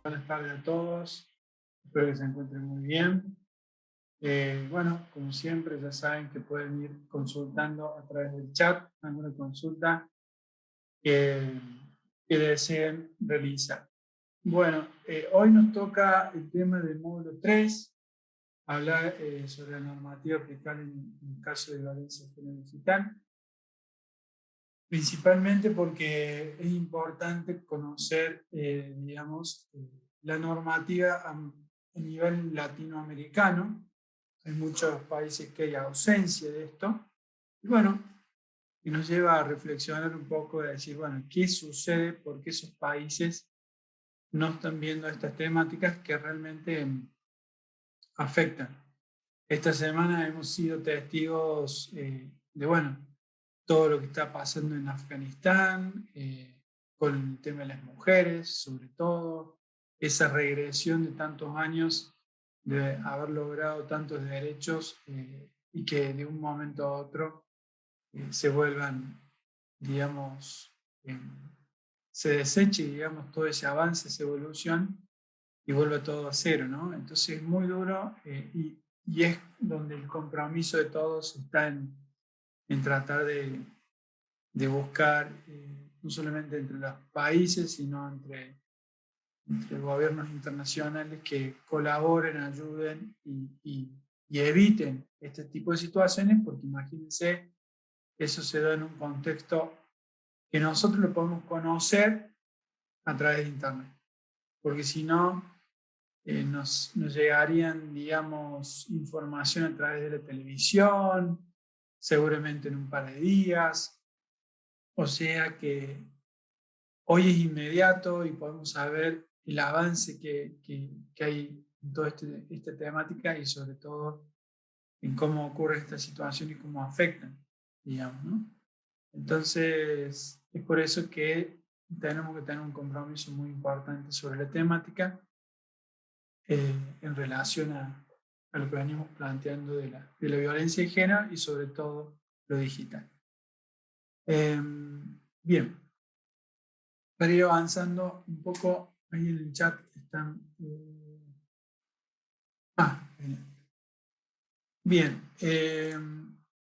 Buenas tardes a todos, espero que se encuentren muy bien. Bueno, como siempre, ya saben que pueden ir consultando a través del chat alguna consulta que, que deseen realizar. Bueno, hoy nos toca el tema del módulo 3, hablar sobre la normativa aplicable en caso de violencia de género digital, principalmente porque es importante conocer, digamos, la normativa a nivel latinoamericano. Hay muchos países que hay ausencia de esto. Y bueno, y nos lleva a reflexionar un poco de decir, bueno, ¿qué sucede? ¿Por qué esos países no están viendo estas temáticas que realmente afectan? Esta semana hemos sido testigos de, bueno, todo lo que está pasando en Afganistán, con el tema de las mujeres, sobre todo, esa regresión de tantos años de haber logrado tantos derechos y que de un momento a otro se vuelvan, digamos, eh, se deseche, digamos, todo ese avance, esa evolución y vuelve todo a cero, ¿no? Entonces es muy duro y es donde el compromiso de todos está en tratar de buscar, no solamente entre los países, sino entre gobiernos internacionales que colaboren, ayuden y eviten este tipo de situaciones, porque imagínense, eso se da en un contexto que nosotros lo podemos conocer a través de Internet, porque si no, nos llegarían, digamos, información a través de la televisión, seguramente en un par de días, o sea que hoy es inmediato y podemos saber el avance que hay en toda esta temática y sobre todo en cómo ocurre esta situación y cómo afectan, digamos, ¿no? Entonces, es por eso que tenemos que tener un compromiso muy importante sobre la temática en relación a lo que venimos planteando de la violencia de género y sobre todo lo digital. Bien, para ir avanzando un poco, ahí en el chat están... bien.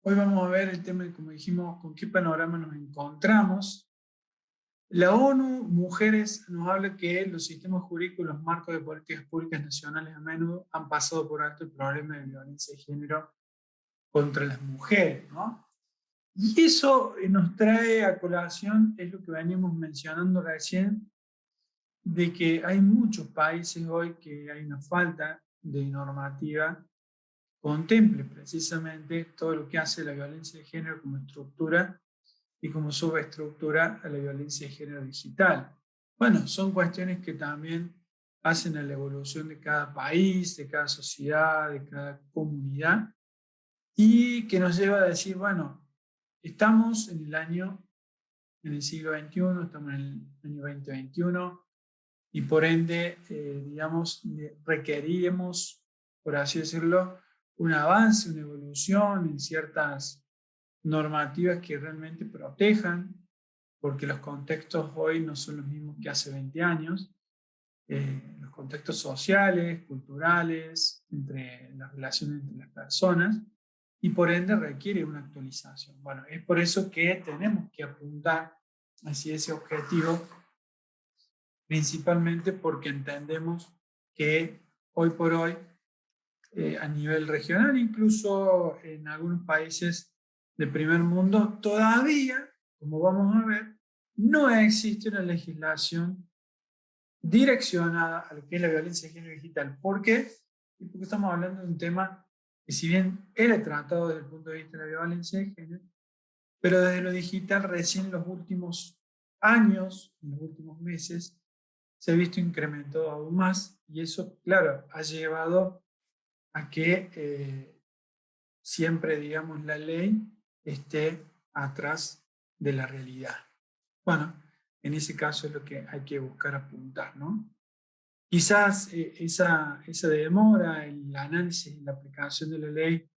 Hoy vamos a ver el tema de, como dijimos, con qué panorama nos encontramos. La ONU Mujeres nos habla que los sistemas jurídicos y los marcos de políticas públicas nacionales a menudo han pasado por alto el problema de violencia de género contra las mujeres, ¿no? Y eso nos trae a colación, es lo que venimos mencionando recién, de que hay muchos países hoy que hay una falta de normativa contemple precisamente todo lo que hace la violencia de género como estructura y como subestructura a la violencia de género digital. Bueno, son cuestiones que también hacen a la evolución de cada país, de cada sociedad, de cada comunidad, y que nos lleva a decir, bueno, estamos en el siglo XXI, estamos en el año 2021, y por ende, digamos, requerimos, por así decirlo, un avance, una evolución en ciertas normativas que realmente protejan, porque los contextos hoy no son los mismos que hace 20 años, los contextos sociales, culturales, entre las relaciones entre las personas, y por ende requiere una actualización. Bueno, es por eso que tenemos que apuntar hacia ese objetivo, principalmente porque entendemos que hoy por hoy, a nivel regional, incluso en algunos países del primer mundo, todavía, como vamos a ver, no existe una legislación direccionada a lo que es la violencia de género digital. ¿Por qué? Porque estamos hablando de un tema que, si bien era tratado desde el punto de vista de la violencia de género, pero desde lo digital recién en los últimos años, en los últimos meses, se ha visto incrementado aún más, y eso, claro, ha llevado a que siempre, digamos, la ley esté atrás de la realidad. Bueno, en ese caso es lo que hay que buscar apuntar, ¿no? Quizás esa demora, el análisis y la aplicación de la ley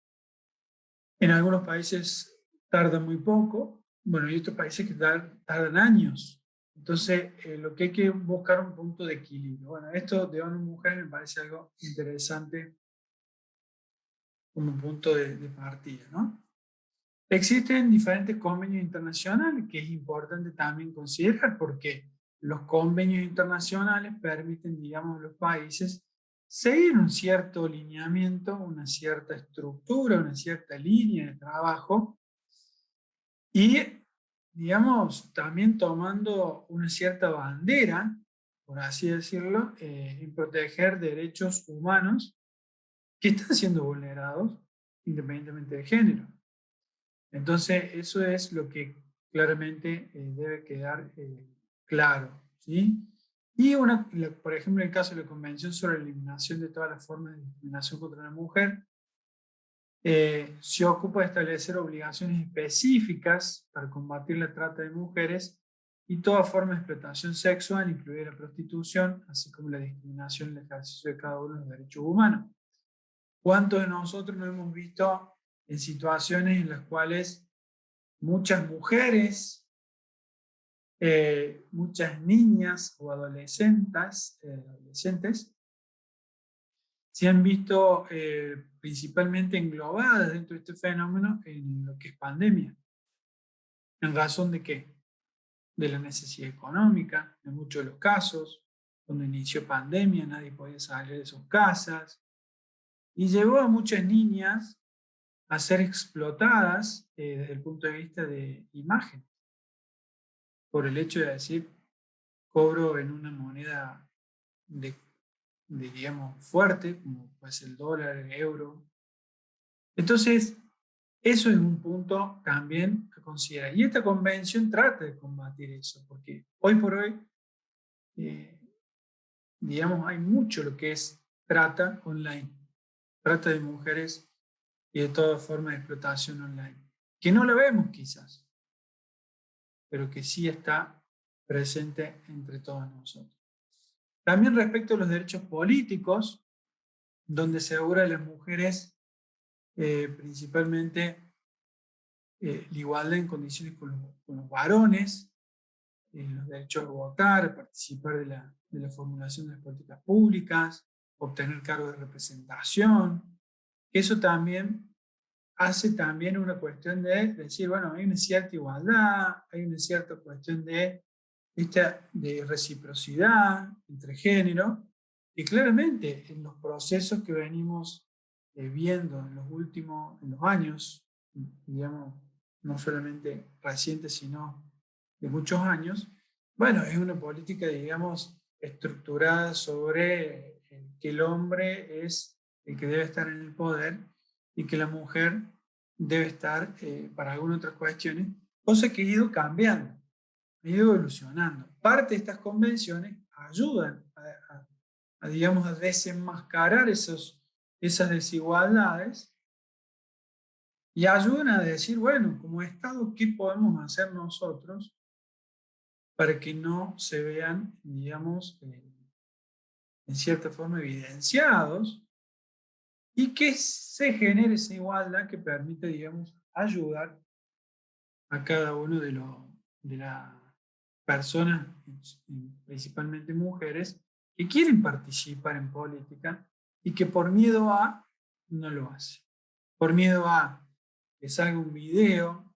en algunos países tarda muy poco, bueno, hay otros países que tardan años Entonces, lo que hay que buscar un punto de equilibrio. Bueno, esto de hombre y mujer me parece algo interesante como punto de partida, ¿no? Existen diferentes convenios internacionales que es importante también considerar porque los convenios internacionales permiten, digamos, a los países seguir un cierto lineamiento, una cierta estructura, una cierta línea de trabajo y, digamos, también tomando una cierta bandera, por así decirlo, en proteger derechos humanos que están siendo vulnerados independientemente de género. Entonces, eso es lo que claramente debe quedar claro, ¿sí? Y por ejemplo, en el caso de la Convención sobre la Eliminación de todas las formas de discriminación contra la mujer, se ocupa de establecer obligaciones específicas para combatir la trata de mujeres y toda forma de explotación sexual, incluida la prostitución, así como la discriminación en el ejercicio de cada uno de los derechos humanos. ¿Cuántos de nosotros nos hemos visto en situaciones en las cuales muchas mujeres, muchas niñas o adolescentes se han visto principalmente englobadas dentro de este fenómeno en lo que es pandemia? ¿En razón de qué? De la necesidad económica, en muchos de los casos, cuando inició pandemia nadie podía salir de sus casas y llevó a muchas niñas a ser explotadas desde el punto de vista de imagen, por el hecho de decir, cobro en una moneda digamos, fuerte, como puede ser el dólar, el euro. Entonces, eso es un punto también a considerar. Y esta convención trata de combatir eso, porque hoy por hoy, eh, digamos, hay mucho lo que es trata online, trata de mujeres y de toda forma de explotación online, que no la vemos quizás, pero que sí está presente entre todos nosotros. También respecto a los derechos políticos, donde se asegura a las mujeres principalmente la igualdad en condiciones con los varones, los derechos a votar, a participar de la formulación de las políticas públicas, obtener cargos de representación. Eso también hace también una cuestión de decir, bueno, hay una cierta igualdad, hay una cierta cuestión de reciprocidad entre género, y claramente en los procesos que venimos viendo en los años, digamos, no solamente recientes, sino de muchos años, bueno, es una política, digamos, estructurada sobre que el hombre es el que debe estar en el poder y que la mujer debe estar para algunas otras cuestiones, cosa que ha ido cambiando, ha ido evolucionando. Parte de estas convenciones ayudan digamos, a desenmascarar esas desigualdades y ayudan a decir, bueno, como Estado, ¿qué podemos hacer nosotros para que no se vean, digamos, en cierta forma evidenciados y que se genere esa igualdad que permite, digamos, ayudar a cada uno de las personas, principalmente mujeres, que quieren participar en política y que por miedo a no lo hacen. Por miedo a que salga un video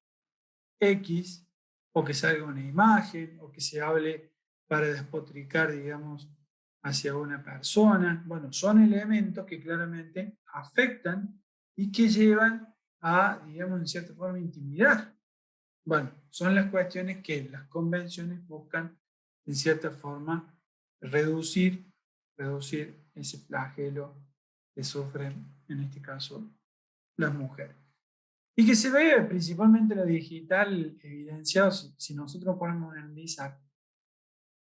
X o que salga una imagen o que se hable para despotricar, digamos, hacia una persona. Bueno, son elementos que claramente afectan y que llevan a, digamos, en cierta forma, intimidar. Bueno, son las cuestiones que las convenciones buscan, en cierta forma, reducir ese flagelo que sufren, en este caso, las mujeres. Y que se ve principalmente lo digital evidenciado, si nosotros ponemos a analizar,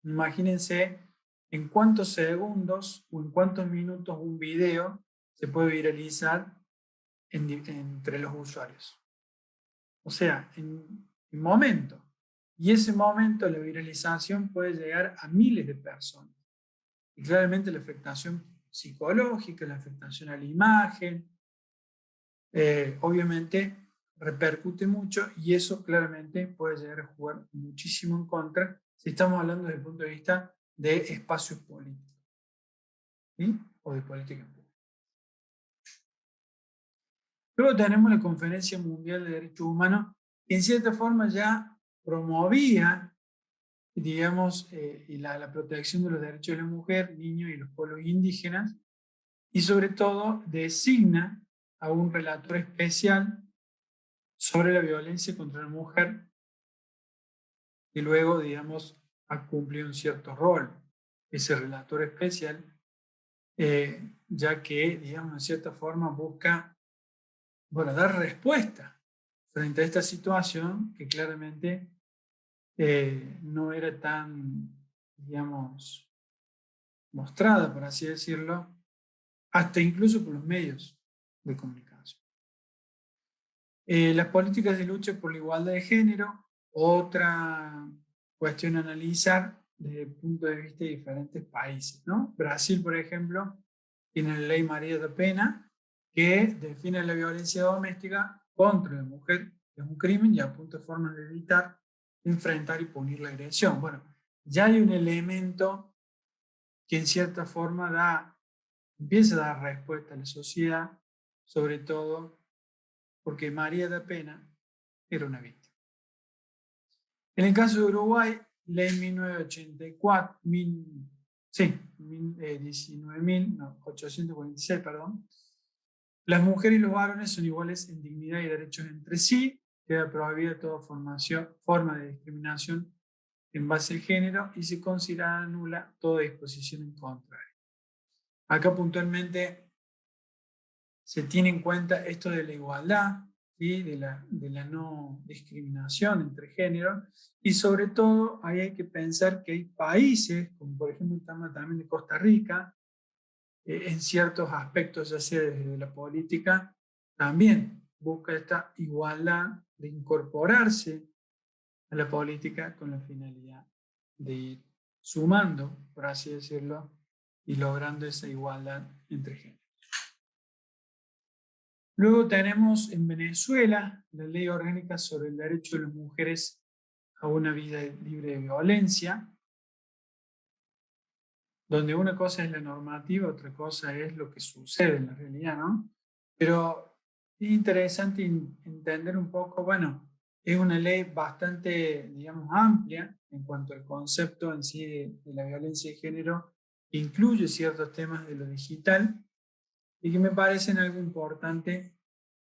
imagínense en cuántos segundos o en cuántos minutos un video se puede viralizar entre los usuarios. O sea, en momento. Y ese momento, la viralización puede llegar a miles de personas. Y claramente la afectación psicológica, la afectación a la imagen, obviamente repercute mucho y eso claramente puede llegar a jugar muchísimo en contra si estamos hablando desde el punto de vista de espacios políticos, ¿sí? O de política pública. Luego tenemos la Conferencia Mundial de Derechos Humanos, que en cierta forma ya promovía, digamos, la protección de los derechos de la mujer, niños y los pueblos indígenas, y sobre todo designa a un relator especial sobre la violencia contra la mujer, y luego, digamos, ha cumplido un cierto rol ese relator especial, ya que, digamos, en cierta forma busca, bueno, dar respuesta frente a esta situación que claramente no era tan, digamos, mostrada, por así decirlo, hasta incluso por los medios de comunicación. Las políticas de lucha por la igualdad de género, otra cuestión a analizar desde el punto de vista de diferentes países, ¿no? Brasil, por ejemplo, tiene la ley María da Pena, que define la violencia doméstica contra la mujer, es un crimen y apunta formas de evitar, enfrentar y punir la agresión. Bueno, ya hay un elemento que en cierta forma empieza a dar respuesta a la sociedad, sobre todo porque María da Pena era una víctima. En el caso de Uruguay, ley 1984, 19.846, perdón. Las mujeres y los varones son iguales en dignidad y derechos entre sí. Queda prohibida toda forma de discriminación en base al género y se considera nula toda disposición en contrario. Acá puntualmente se tiene en cuenta esto de la igualdad, ¿sí? de la no discriminación entre géneros, y sobre todo ahí hay que pensar que hay países, como por ejemplo estamos también de Costa Rica, en ciertos aspectos, ya sea desde la política, también busca esta igualdad de incorporarse a la política con la finalidad de ir sumando, por así decirlo, y logrando esa igualdad entre géneros. Luego tenemos en Venezuela la Ley Orgánica sobre el Derecho de las Mujeres a una vida libre de violencia, donde una cosa es la normativa, otra cosa es lo que sucede en la realidad, ¿no? Pero es interesante entender un poco, bueno, es una ley bastante, digamos, amplia en cuanto al concepto en sí de la violencia de género, incluye ciertos temas de lo digital y que me parecen algo importante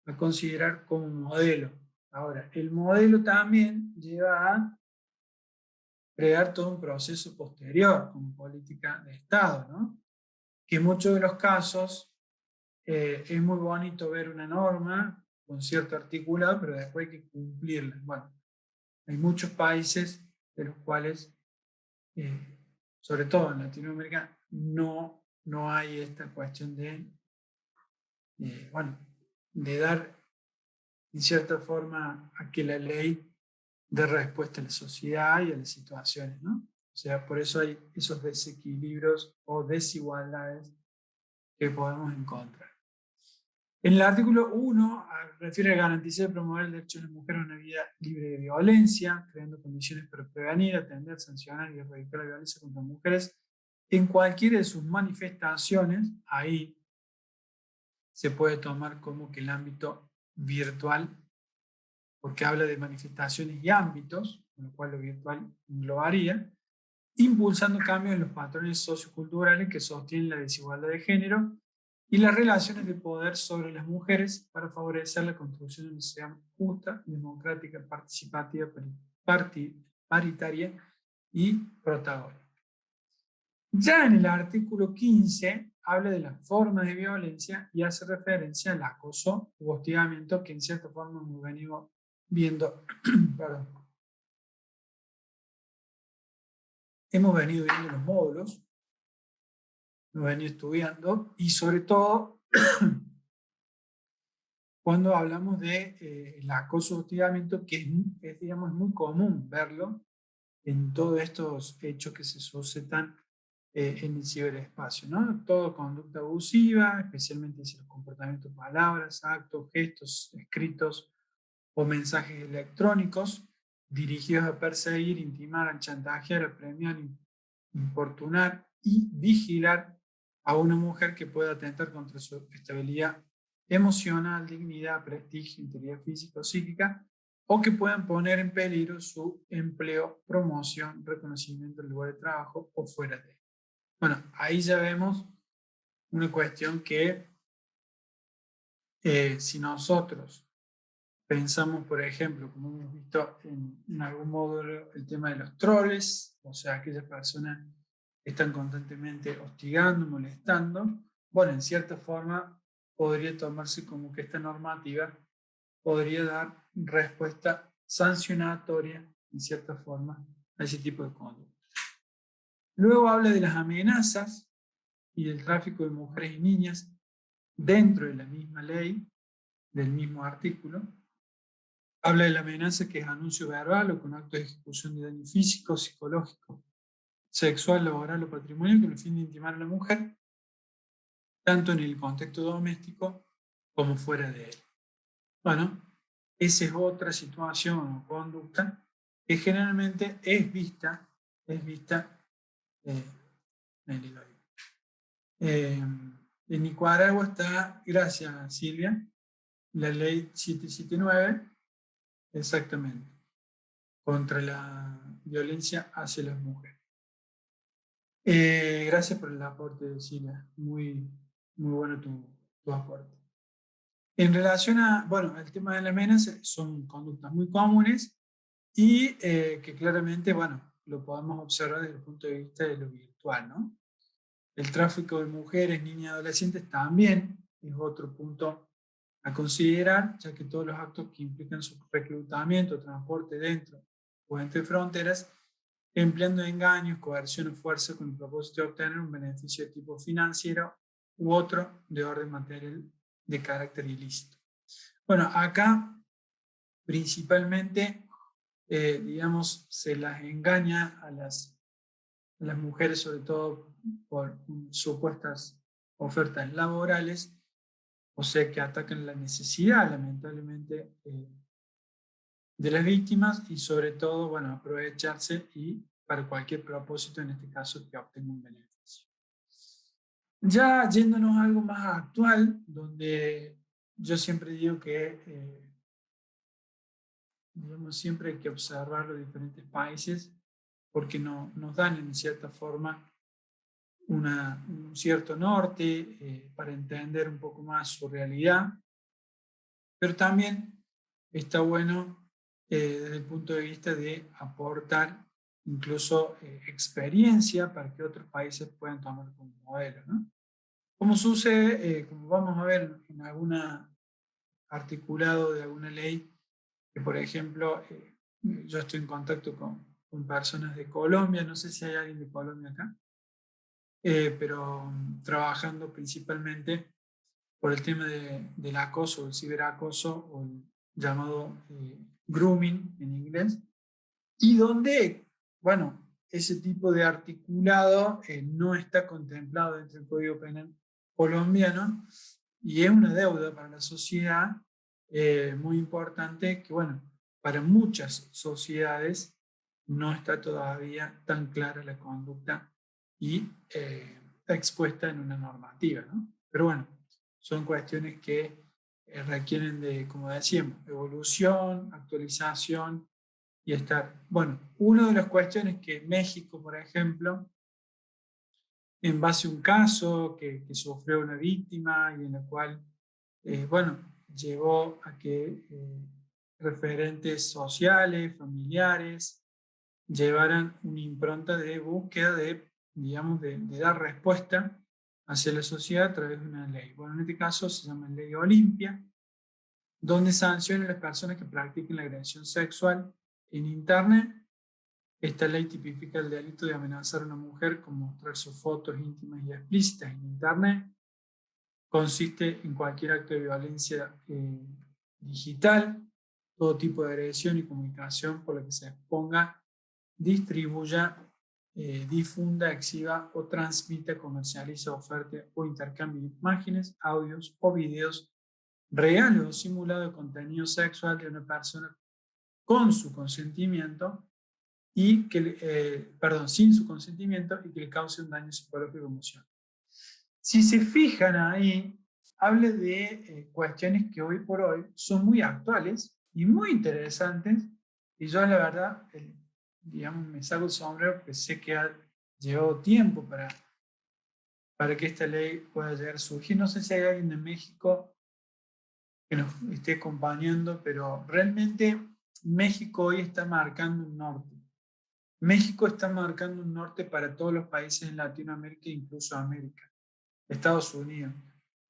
a considerar como modelo. Ahora, el modelo también lleva a crear todo un proceso posterior como política de Estado, ¿no? Que en muchos de los casos es muy bonito ver una norma con cierto articulado, pero después hay que cumplirla. Bueno, hay muchos países de los cuales, sobre todo en Latinoamérica, no hay esta cuestión bueno, de dar en cierta forma a que la ley dé respuesta a la sociedad y a las situaciones, ¿no? O sea, por eso hay esos desequilibrios o desigualdades que podemos encontrar. En el artículo 1 refiere a garantizar y promover el derecho de las mujeres a una vida libre de violencia, creando condiciones para prevenir, atender, sancionar y erradicar la violencia contra mujeres en cualquiera de sus manifestaciones. Ahí se puede tomar como que el ámbito virtual, porque habla de manifestaciones y ámbitos, con lo cual lo virtual englobaría, impulsando cambios en los patrones socioculturales que sostienen la desigualdad de género y las relaciones de poder sobre las mujeres para favorecer la construcción de una sociedad justa, democrática, participativa, paritaria y protagónica. Ya en el artículo 15 habla de las formas de violencia y hace referencia al acoso u hostigamiento que en cierta forma hemos venido viendo, perdón, hemos venido viendo los módulos, hemos venido estudiando y sobre todo cuando hablamos de el acoso o hostigamiento, que es, digamos, muy común verlo en todos estos hechos que se suscitan en el ciberespacio, ¿no? Todo conducta abusiva, especialmente si los comportamientos, palabras, actos, gestos, escritos o mensajes electrónicos, dirigidos a perseguir, intimar, a chantajear, a premiar, importunar y vigilar a una mujer que pueda atentar contra su estabilidad emocional, dignidad, prestigio, integridad física o psíquica, o que puedan poner en peligro su empleo, promoción, reconocimiento en el lugar de trabajo o fuera de él. Bueno, ahí ya vemos una cuestión que si nosotros pensamos, por ejemplo, como hemos visto en algún módulo, el tema de los troles, o sea, aquellas personas que están constantemente hostigando, molestando, bueno, en cierta forma podría tomarse como que esta normativa podría dar respuesta sancionatoria, en cierta forma, a ese tipo de conducta. Luego habla de las amenazas y del tráfico de mujeres y niñas dentro de la misma ley, del mismo artículo. Habla de la amenaza que es anuncio verbal o con acto de ejecución de daño físico, psicológico, sexual, laboral o patrimonial con el fin de intimar a la mujer, tanto en el contexto doméstico como fuera de él. Bueno, esa es otra situación o conducta que generalmente es vista en Nicaragua está, gracias Silvia, la ley 779, exactamente, contra la violencia hacia las mujeres. Gracias por el aporte, Silvia, muy bueno tu aporte. En relación a, bueno, el tema de la amenaza, son conductas muy comunes y que claramente, bueno, lo podemos observar desde el punto de vista de lo virtual, ¿no? El tráfico de mujeres, niñas y adolescentes también es otro punto a considerar, ya que todos los actos que implican su reclutamiento, transporte dentro o entre fronteras, empleando engaños, coerción o fuerza con el propósito de obtener un beneficio de tipo financiero u otro de orden material de carácter ilícito. Bueno, acá principalmente, digamos, se las engaña a las mujeres, sobre todo por supuestas ofertas laborales, o sea que atacan la necesidad, lamentablemente, de las víctimas y sobre todo, bueno, aprovecharse y para cualquier propósito, en este caso, que obtenga un beneficio. Ya yéndonos a algo más actual, donde yo siempre digo que digamos, siempre hay que observar los diferentes países porque nos dan en cierta forma un cierto norte para entender un poco más su realidad, pero también está bueno desde el punto de vista de aportar incluso experiencia para que otros países puedan tomar como modelo, ¿no? Como sucede, como vamos a ver en algún articulado de alguna ley, que por ejemplo, yo estoy en contacto con personas de Colombia, no sé si hay alguien de Colombia acá, pero trabajando principalmente por el tema del acoso, el ciberacoso, o el llamado grooming en inglés, y donde, bueno, ese tipo de articulado no está contemplado dentro del Código Penal colombiano, y es una deuda para la sociedad muy importante que, bueno, para muchas sociedades no está todavía tan clara la conducta y expuesta en una normativa, ¿no? Pero bueno, son cuestiones que requieren de, como decíamos, evolución, actualización y estar. Bueno, una de las cuestiones que México, por ejemplo, en base a un caso que sufrió una víctima y en la cual, bueno, llevó a que referentes sociales, familiares, llevaran una impronta de búsqueda de, digamos, de dar respuesta hacia la sociedad a través de una ley. Bueno, en este caso se llama Ley Olimpia, donde sanciona a las personas que practiquen la agresión sexual en Internet. Esta ley tipifica el delito de amenazar a una mujer con mostrar sus fotos íntimas y explícitas en Internet. Consiste en cualquier acto de violencia digital, todo tipo de agresión y comunicación por la que se exponga, distribuya, difunda, exhiba o transmita, comercializa, oferte o intercambie imágenes, audios o videos reales o simulados de contenido sexual de una persona con su consentimiento y que, perdón, sin su consentimiento y que le cause un daño psicológico y emocional. Si se fijan ahí, habla de cuestiones que hoy por hoy son muy actuales y muy interesantes, y yo la verdad, digamos, me saco el sombrero porque sé que ha llevado tiempo para que esta ley pueda llegar a surgir. No sé si hay alguien de México que nos esté acompañando, pero realmente México hoy está marcando un norte. México está marcando un norte para todos los países en Latinoamérica, incluso América, Estados Unidos,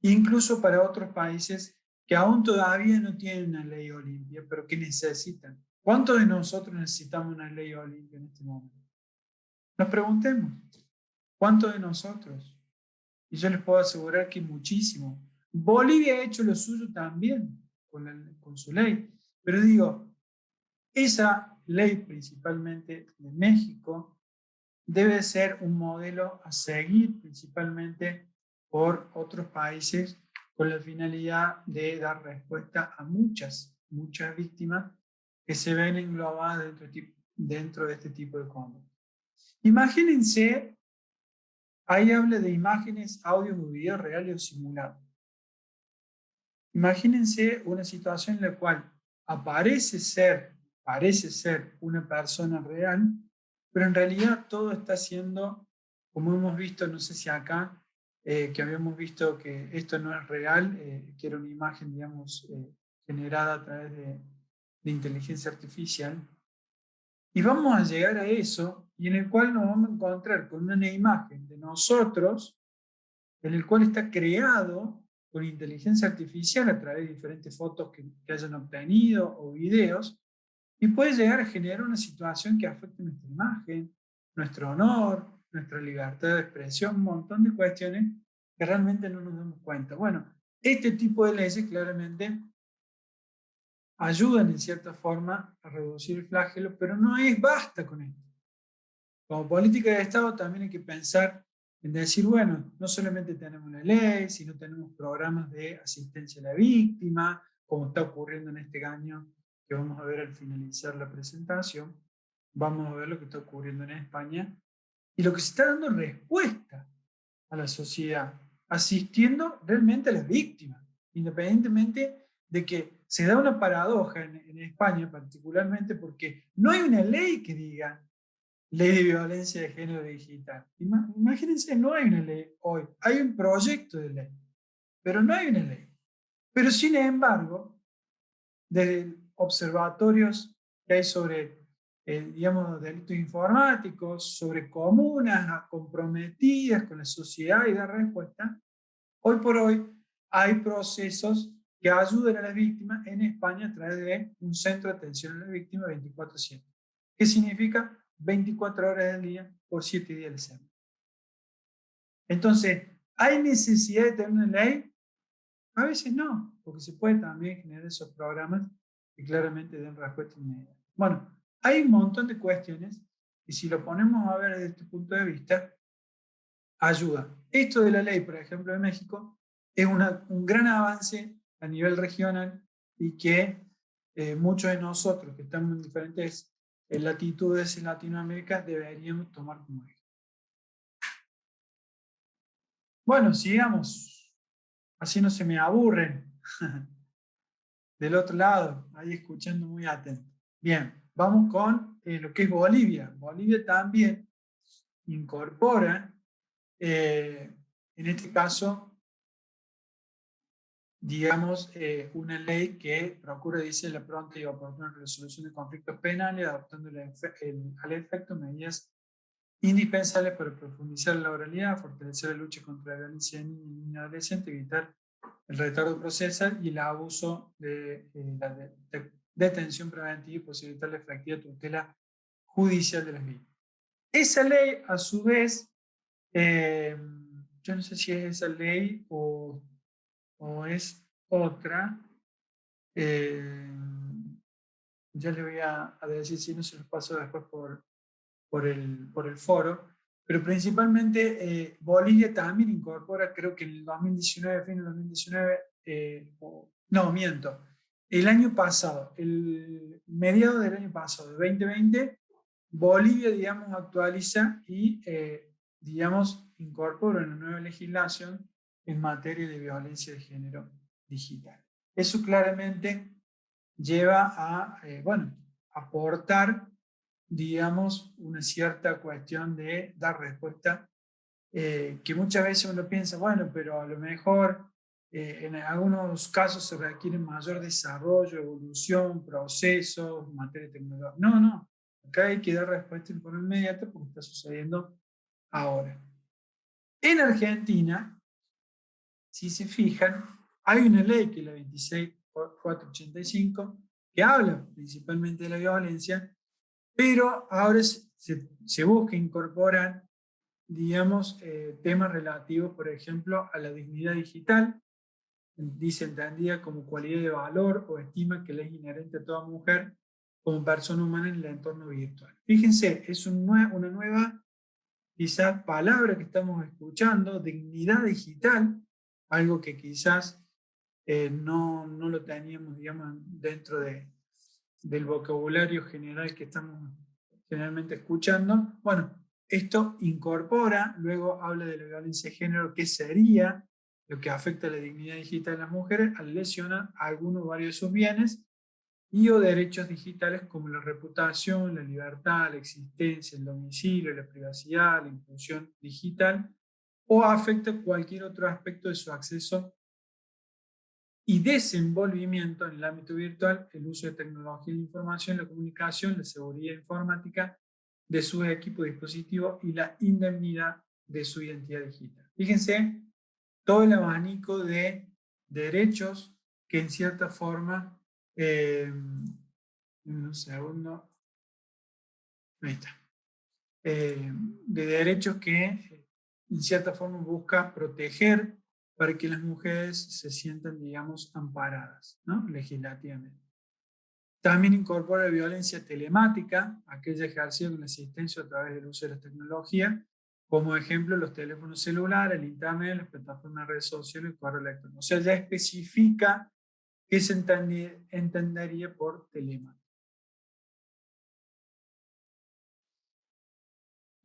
incluso para otros países que aún todavía no tienen una ley Olimpia, pero que necesitan. ¿Cuántos de nosotros necesitamos una ley Olimpia en este momento? Nos preguntemos, ¿cuántos de nosotros? Y yo les puedo asegurar que muchísimo. Bolivia ha hecho lo suyo también con su ley. Pero digo, esa ley principalmente de México debe ser un modelo a seguir principalmente por otros países con la finalidad de dar respuesta a muchas víctimas que se ven englobadas dentro de este tipo de conducta. Imagínense, ahí habla de imágenes, audios o videos reales o simulados. Imagínense una situación en la cual parece ser una persona real, pero en realidad todo está siendo, como hemos visto, no sé si acá, que habíamos visto que esto no es real, que era una imagen, digamos, generada a través de inteligencia artificial. Y vamos a llegar a eso, y en el cual nos vamos a encontrar con una imagen de nosotros, en el cual está creado con inteligencia artificial a través de diferentes fotos que hayan obtenido o videos, y puede llegar a generar una situación que afecte nuestra imagen, nuestro honor, nuestra libertad de expresión, un montón de cuestiones que realmente no nos damos cuenta. Bueno, este tipo de leyes claramente ayudan en cierta forma a reducir el flagelo, pero no basta con esto. Como política de Estado también hay que pensar en decir, bueno, no solamente tenemos una ley, sino tenemos programas de asistencia a la víctima, como está ocurriendo en este año, que vamos a ver al finalizar la presentación. Vamos a ver lo que está ocurriendo en España y lo que se está dando respuesta a la sociedad, asistiendo realmente a las víctimas, independientemente de que se da una paradoja en España particularmente porque no hay una ley que diga ley de violencia de género digital. Imagínense, no hay una ley hoy, hay un proyecto de ley, pero no hay una ley. Pero sin embargo, desde observatorios que hay sobre, digamos, delitos informáticos, sobre comunas comprometidas con la sociedad y dar respuesta, hoy por hoy hay procesos que ayudan a las víctimas en España a través de un centro de atención a las víctimas 24/7. ¿Qué significa? 24 horas al día por 7 días a la semana. Entonces, ¿hay necesidad de tener una ley? A veces no, porque se puede también generar esos programas que claramente den respuesta inmediata. Bueno, hay un montón de cuestiones y si lo ponemos a ver desde este punto de vista, ayuda. Esto de la ley, por ejemplo, de México, es un gran avance a nivel regional y que muchos de nosotros que estamos en diferentes latitudes en Latinoamérica deberíamos tomar como ejemplo. Bueno, sigamos, así no se me aburren. Del otro lado, ahí escuchando muy atento. Bien, vamos con lo que es Bolivia. Bolivia también incorpora, en este caso, digamos, una ley que procura, dice, la pronta y oportuna resolución de conflictos penales, adoptando al efecto medidas indispensables para profundizar la oralidad, fortalecer la lucha contra la violencia de niños y adolescentes, evitar el retardo procesal y el abuso de la detención preventiva y posibilitar la efectiva tutela judicial de las víctimas. Esa ley, a su vez, yo no sé si es esa ley o es otra, ya le voy a decir si no se los paso después por el foro, pero principalmente Bolivia también incorpora, creo que en el 2019, fin del 2019, no, miento, el año pasado, el mediado del año pasado, de 2020, Bolivia, digamos, actualiza y, digamos, incorpora una nueva legislación en materia de violencia de género digital. Eso claramente lleva a, bueno, aportar, digamos, una cierta cuestión de dar respuesta, que muchas veces uno piensa, bueno, pero a lo mejor en algunos casos se requiere mayor desarrollo, evolución, procesos, en materia de tecnología. No, no, acá hay que dar respuesta en forma inmediata porque está sucediendo ahora. En Argentina, si se fijan, hay una ley que es la 26485, que habla principalmente de la violencia, pero ahora se busca incorporar, digamos, temas relativos, por ejemplo, a la dignidad digital, dice entendida como cualidad de valor o estima que le es inherente a toda mujer como persona humana en el entorno virtual. Fíjense, es una nueva, quizás, palabra que estamos escuchando, dignidad digital, algo que quizás no lo teníamos, digamos, dentro del vocabulario general que estamos generalmente escuchando. Bueno, esto incorpora, luego habla de la violencia de género, que sería lo que afecta a la dignidad digital de las mujeres al lesionar algunos o varios de sus bienes y o derechos digitales como la reputación, la libertad, la existencia, el domicilio, la privacidad, la inclusión digital, o afecta cualquier otro aspecto de su acceso y desenvolvimiento en el ámbito virtual, el uso de tecnología de la información, la comunicación, la seguridad informática de sus equipos dispositivos y la indemnidad de su identidad digital. Fíjense todo el abanico de derechos que en cierta forma, un segundo, ahí está, de derechos que en cierta forma busca proteger para que las mujeres se sientan, digamos, amparadas, ¿no? Legislativamente. También incorpora violencia telemática, aquella ejercida con la asistencia a través del uso de la tecnología, como ejemplo los teléfonos celulares, el internet, las plataformas de redes sociales, el correo electrónico. O sea, ya especifica qué se entendería por telemática.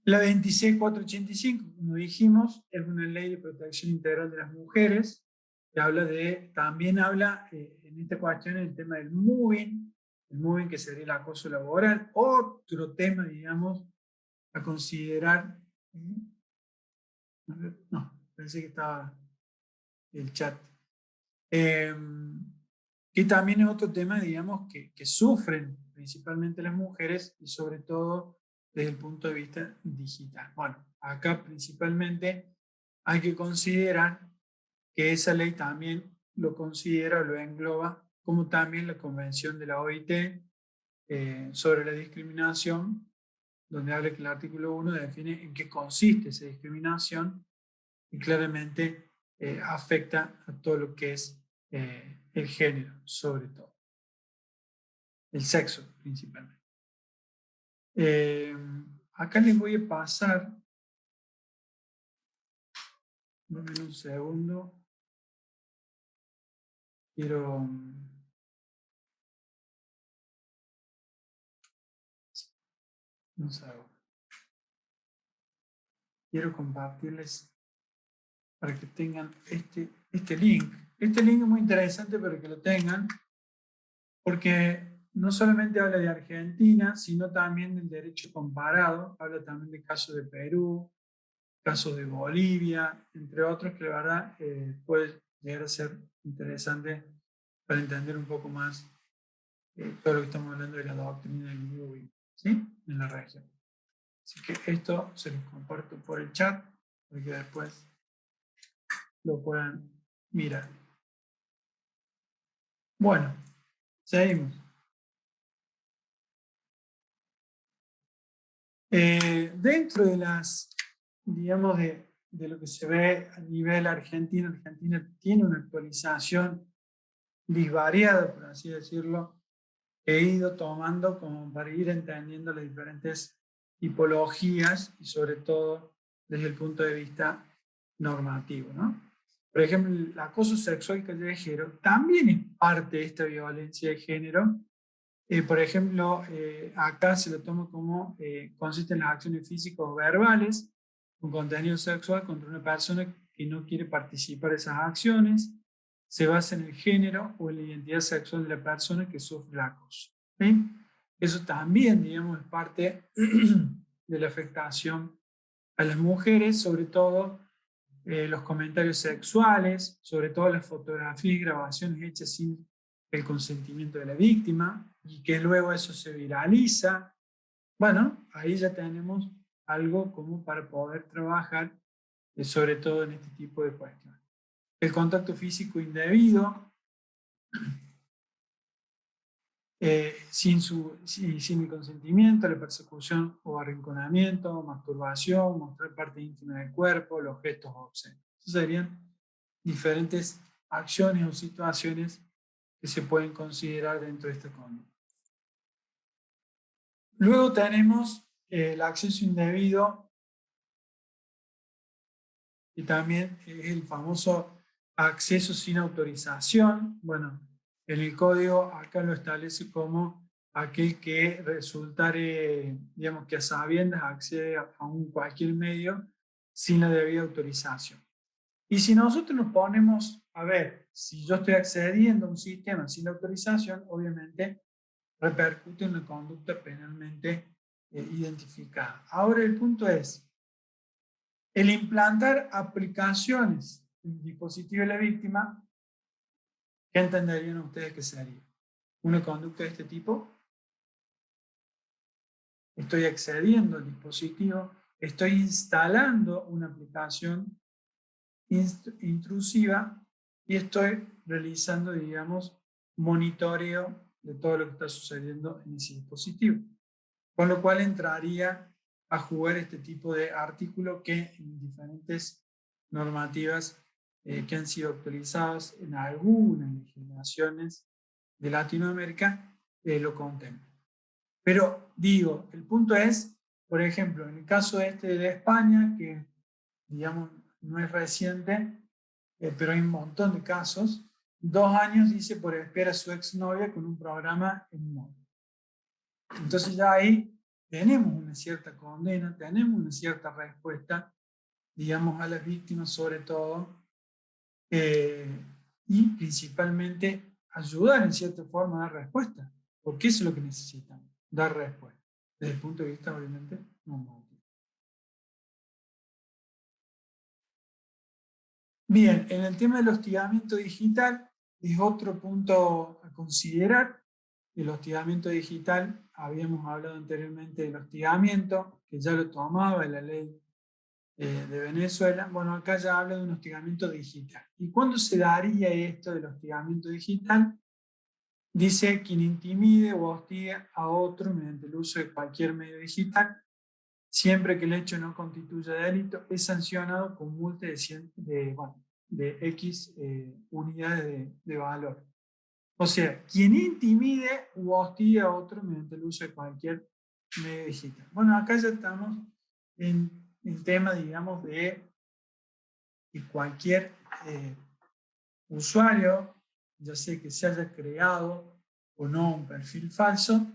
La 26485, como dijimos, es una ley de protección integral de las mujeres, que también habla en esta cuestión el tema del moving que sería el acoso laboral, otro tema, digamos, a considerar. No, pensé que estaba el chat. Que también es otro tema, digamos, que sufren principalmente las mujeres y sobre todo desde el punto de vista digital. Bueno, acá principalmente hay que considerar que esa ley también lo considera, lo engloba, como también la Convención de la OIT sobre la discriminación, donde habla que el artículo 1 define en qué consiste esa discriminación y claramente afecta a todo lo que es el género, sobre todo, el sexo principalmente. Acá les voy a pasar, denme un segundo, quiero, un segundo, quiero compartirles para que tengan este link. Este link es muy interesante para que lo tengan, porque no solamente habla de Argentina, sino también del derecho comparado, habla también del caso de Perú, caso de Bolivia, entre otros, que la verdad puede llegar a ser interesante para entender un poco más todo lo que estamos hablando de la doctrina del moving, ¿sí? En la región. Así que esto se los comparto por el chat, para que después lo puedan mirar. Bueno, seguimos. Dentro de las, digamos, de lo que se ve a nivel argentino, Argentina tiene una actualización disvariada, por así decirlo, he ido tomando como para ir entendiendo las diferentes tipologías y sobre todo desde el punto de vista normativo, ¿no? Por ejemplo, el acoso sexual callejero también es parte de esta violencia de género. Por ejemplo, acá se lo toma como consiste en las acciones físicas o verbales con contenido sexual contra una persona que no quiere participar de esas acciones. Se basa en el género o en la identidad sexual de la persona que sufre el acoso. ¿Sí? Eso también, digamos, es parte de la afectación a las mujeres, sobre todo los comentarios sexuales, sobre todo las fotografías y grabaciones hechas sin el consentimiento de la víctima y que luego eso se viraliza. Bueno, ahí ya tenemos algo como para poder trabajar, sobre todo en este tipo de cuestiones. El contacto físico indebido, sin el consentimiento, la persecución o arrinconamiento, masturbación, mostrar parte íntima del cuerpo, los gestos obscenos. Esas serían diferentes acciones o situaciones que se pueden considerar dentro de esta conducta. Luego tenemos el acceso indebido y también el famoso acceso sin autorización. Bueno, en el código acá lo establece como aquel que resultare, digamos que a sabiendas accede a cualquier medio sin la debida autorización. Y si nosotros nos ponemos a ver, si yo estoy accediendo a un sistema sin autorización, obviamente repercute en la conducta penalmente identificada. Ahora el punto es, el implantar aplicaciones en el dispositivo de la víctima, ¿qué entenderían ustedes que sería? ¿Una conducta de este tipo? Estoy accediendo al dispositivo, estoy instalando una aplicación intrusiva y estoy realizando, digamos, monitoreo de todo lo que está sucediendo en ese dispositivo. Con lo cual entraría a jugar este tipo de artículo que en diferentes normativas que han sido actualizadas en algunas legislaciones de Latinoamérica lo contemplan. Pero digo, el punto es, por ejemplo, en el caso este de España, que digamos no es reciente, pero hay un montón de casos, 2 años dice por espiar a su exnovia con un programa en móvil. Entonces ya ahí tenemos una cierta condena, tenemos una cierta respuesta, digamos, a las víctimas sobre todo, y principalmente ayudar en cierta forma a dar respuesta, porque eso es lo que necesitan, dar respuesta, desde el punto de vista obviamente normativo. Bien, en el tema del hostigamiento digital es otro punto a considerar. El hostigamiento digital, habíamos hablado anteriormente del hostigamiento, que ya lo tomaba la ley de Venezuela. Bueno, acá ya habla de un hostigamiento digital. ¿Y cuándo se daría esto del hostigamiento digital? Dice quien intimide o hostigue a otro mediante el uso de cualquier medio digital, siempre que el hecho no constituya delito, es sancionado con multa de X unidades de valor. O sea, quien intimide u hostigue a otro mediante el uso de cualquier medio digital. Bueno, acá ya estamos en el tema, digamos, de que cualquier usuario, ya sea que se haya creado o no un perfil falso,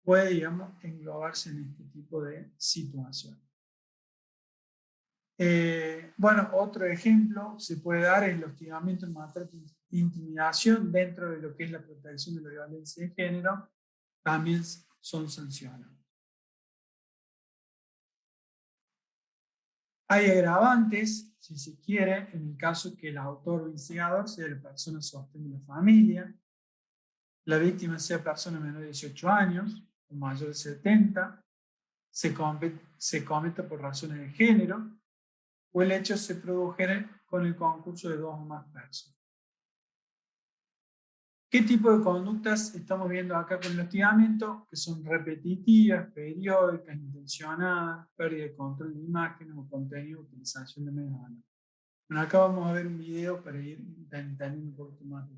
puede, digamos, englobarse en este tipo de situación. Bueno, otro ejemplo se puede dar es el hostigamiento en materia de intimidación dentro de lo que es la protección de la violencia de género, también son sancionados. Hay agravantes, si se quiere, en el caso que el autor o instigador sea la persona sostén de la familia, la víctima sea persona menor de 18 años o mayor de 70, se cometa por razones de género, o el hecho se produjera con el concurso de 2 o más personas. ¿Qué tipo de conductas estamos viendo acá con el hostigamiento? Que son repetitivas, periódicas, intencionadas, pérdida de control de imágenes o contenido, utilización de medios anónimos. Bueno, acá vamos a ver un video para ir entendiendo un poquito más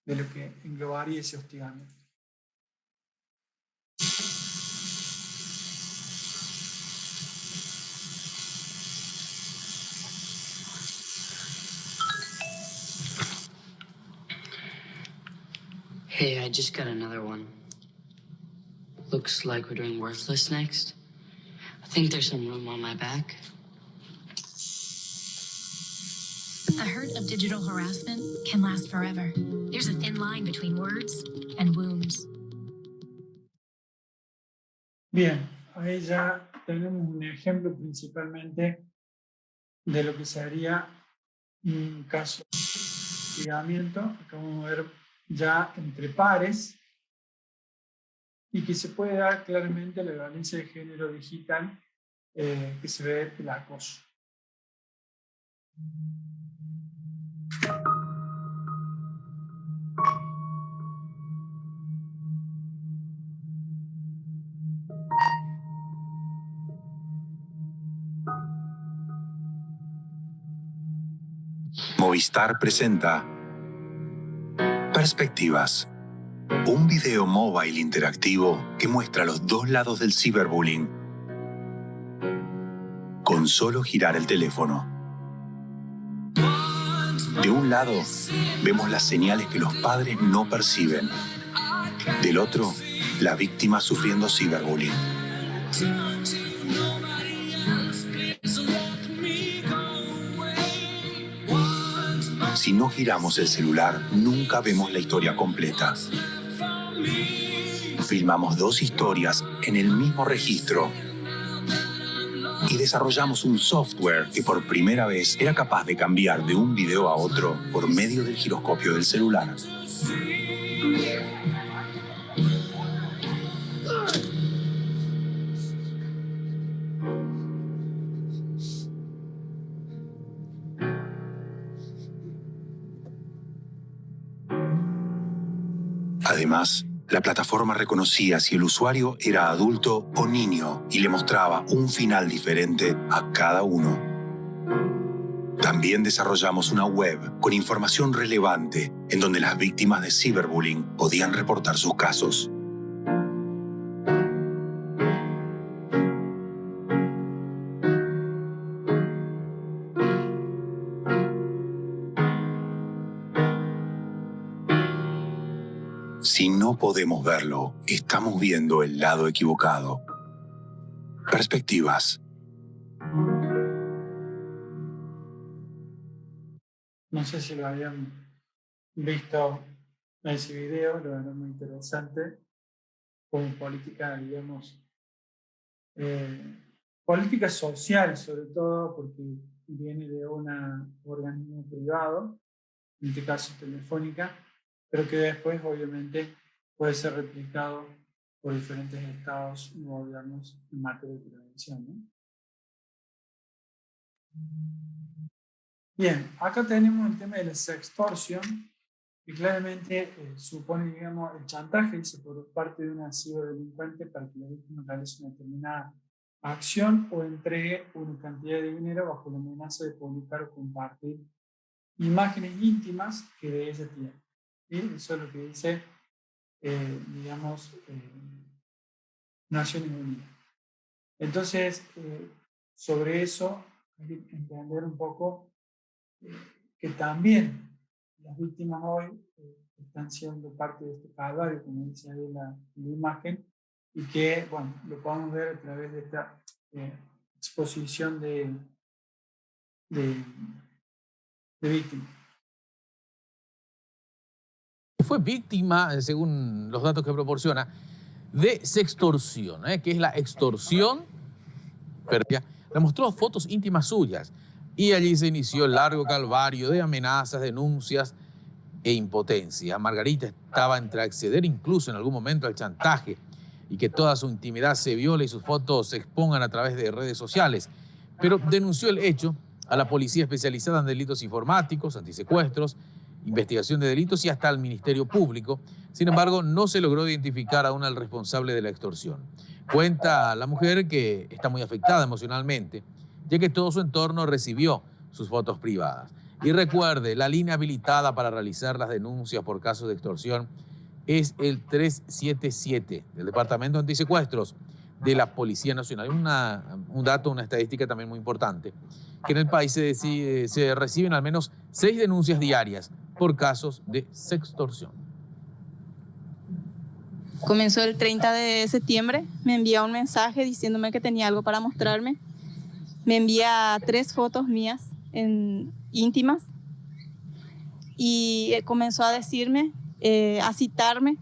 de lo que englobaría ese hostigamiento. Hey, I just got another one. Looks like we're doing Worthless next. I think there's some room on my back. The hurt of digital harassment can last forever. There's a thin line between words and wounds. Bien, ahí ya tenemos un ejemplo principalmente de lo que sería un caso de hostigamiento. Acabamos de ver ya entre pares y que se puede dar claramente la violencia de género digital que se ve el acoso. Movistar presenta Perspectivas, un video móvil interactivo que muestra los dos lados del ciberbullying con solo girar el teléfono. De un lado, vemos las señales que los padres no perciben. Del otro, la víctima sufriendo ciberbullying. Si no giramos el celular, nunca vemos la historia completa. Filmamos dos historias en el mismo registro y desarrollamos un software que por primera vez era capaz de cambiar de un video a otro por medio del giroscopio del celular. Además, la plataforma reconocía si el usuario era adulto o niño y le mostraba un final diferente a cada uno. También desarrollamos una web con información relevante en donde las víctimas de ciberbullying podían reportar sus casos. Si no podemos verlo, estamos viendo el lado equivocado. Perspectivas. No sé si lo habían visto ese video, lo era muy interesante, como política, digamos, política social sobre todo, porque viene de un organismo privado, en este caso Telefónica, pero que después obviamente puede ser replicado por diferentes estados y gobiernos en materia de prevención, ¿no? Bien, acá tenemos el tema de la sextorsión, que claramente supone, digamos, el chantaje por parte de una ciberdelincuente para que la víctima realice una determinada acción o entregue una cantidad de dinero bajo la amenaza de publicar o compartir imágenes íntimas que de ella tiene. ¿Sí? Eso es lo que dice, digamos, Naciones Unidas. Entonces, sobre eso hay que entender un poco que también las víctimas hoy están siendo parte de este calvario, como dice ahí la imagen, y que, bueno, lo podemos ver a través de esta exposición de víctimas. Fue víctima, según los datos que proporciona, de sextorsión, que es la extorsión. Le mostró fotos íntimas suyas y allí se inició el largo calvario de amenazas, denuncias e impotencia. Margarita estaba entre acceder incluso en algún momento al chantaje y que toda su intimidad se viole y sus fotos se expongan a través de redes sociales, pero denunció el hecho a la Policía Especializada en Delitos Informáticos, Antisecuestros, Investigación de Delitos y hasta al Ministerio Público. Sin embargo, no se logró identificar aún al responsable de la extorsión. Cuenta la mujer que está muy afectada emocionalmente, ya que todo su entorno recibió sus fotos privadas. Y recuerde, la línea habilitada para realizar las denuncias por casos de extorsión es el 377 del Departamento de Antisecuestros de la Policía Nacional. Un dato, una estadística también muy importante, que en el país se reciben al menos 6 denuncias diarias por casos de sextorsión. Comenzó el 30 de septiembre, me envía un mensaje diciéndome que tenía algo para mostrarme. Me envía 3 fotos mías íntimas y comenzó a decirme, a citarme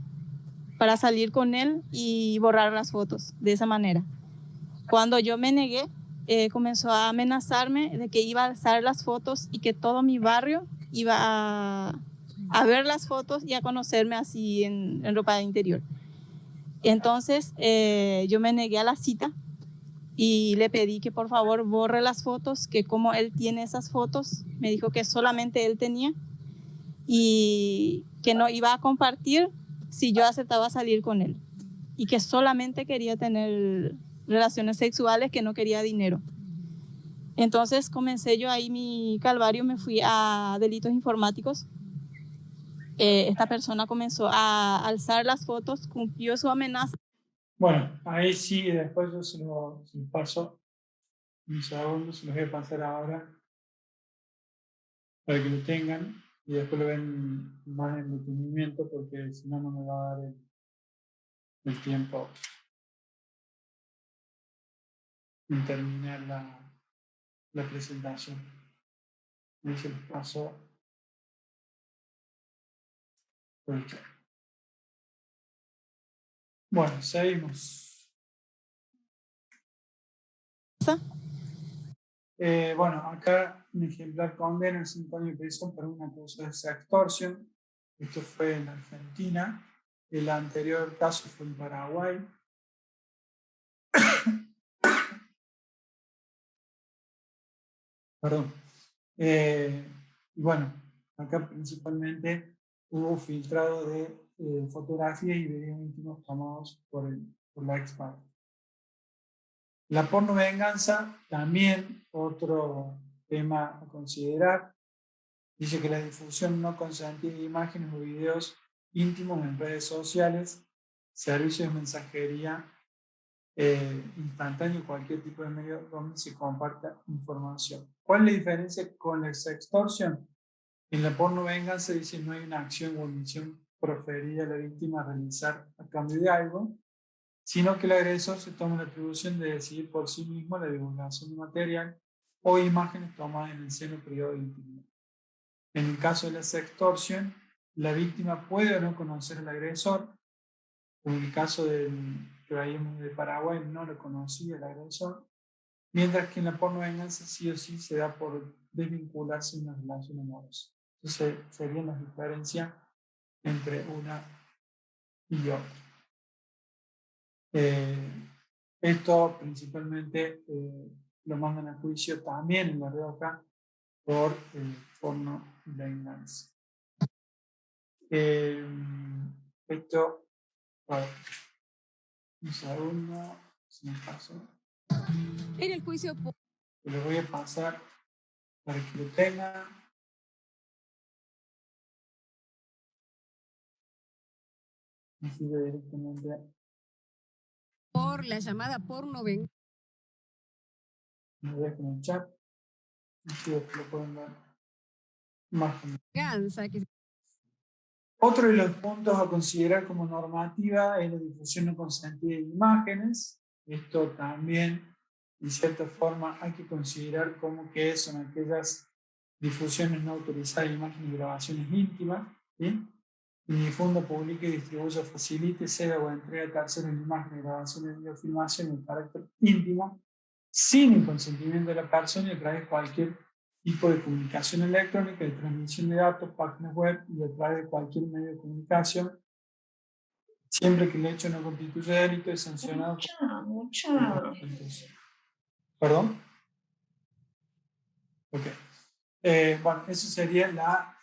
para salir con él y borrar las fotos de esa manera. Cuando yo me negué, comenzó a amenazarme de que iba a alzar las fotos y que todo mi barrio iba a ver las fotos y a conocerme así en ropa de interior. Entonces yo me negué a la cita y le pedí que por favor borre las fotos, que como él tiene esas fotos, me dijo que solamente él tenía y que no iba a compartir si yo aceptaba salir con él y que solamente quería tener relaciones sexuales, que no quería dinero. Entonces comencé yo ahí mi calvario, me fui a delitos informáticos. Esta persona comenzó a alzar las fotos, cumplió su amenaza. Bueno, ahí sí, después yo se lo paso un segundo, se los voy a pasar ahora para que lo tengan y después lo ven más en detenimiento porque si no, no me va a dar el tiempo en terminar la presentación. Ahí se los paso por el chat. Bueno, seguimos. Bueno, acá un ejemplar condena 5 años de prisión por una causa de sextorsión. Esto fue en Argentina. El anterior caso fue en Paraguay. Perdón. Y bueno, acá principalmente hubo filtrado de fotografías y videos íntimos tomados por la expareja. La pornovenganza, también otro tema a considerar. Dice que la difusión no consentida de imágenes o videos íntimos en redes sociales, servicios de mensajería instantáneo, cualquier tipo de medio donde se comparta información. ¿Cuál es la diferencia con la sextorsión? En la pornovenganza dice no hay una acción o omisión proferida a la víctima a realizar a cambio de algo, sino que el agresor se toma la atribución de decidir por sí mismo la divulgación de material o imágenes tomadas en el seno privado de intimidad. En el caso de la sextorsión, la víctima puede o no conocer al agresor. En el caso que veíamos de Paraguay, no lo conocía el agresor, mientras que en la pornovenganza sí o sí se da por desvincularse de una relación amorosa. Entonces serían las diferencias entre una y otra. Esto principalmente lo mandan a juicio también en La Rioja por pornovenganza. Esto, bueno, un segundo, se me pasó. En el juicio. Lo voy a pasar para que lo tengan. Así directamente. Por la llamada pornovenganza. Lo dejo en el chat. Así lo pueden ver más. Otro de los puntos a considerar como normativa es la difusión no consentida de imágenes. Esto también, en cierta forma, hay que considerar como que son aquellas difusiones no autorizadas de imágenes y grabaciones íntimas, ¿sí? Y difunda, publique, distribuya, facilite, ceda o entrega a terceros imágenes, grabaciones, videofilmaciones de carácter íntimo, sin el consentimiento de la persona y a través de cualquier tipo de comunicación electrónica, de transmisión de datos, páginas web y a través de cualquier medio de comunicación, siempre que el hecho no constituya delito, es sancionado. ¿Perdón? Ok. Bueno, eso sería la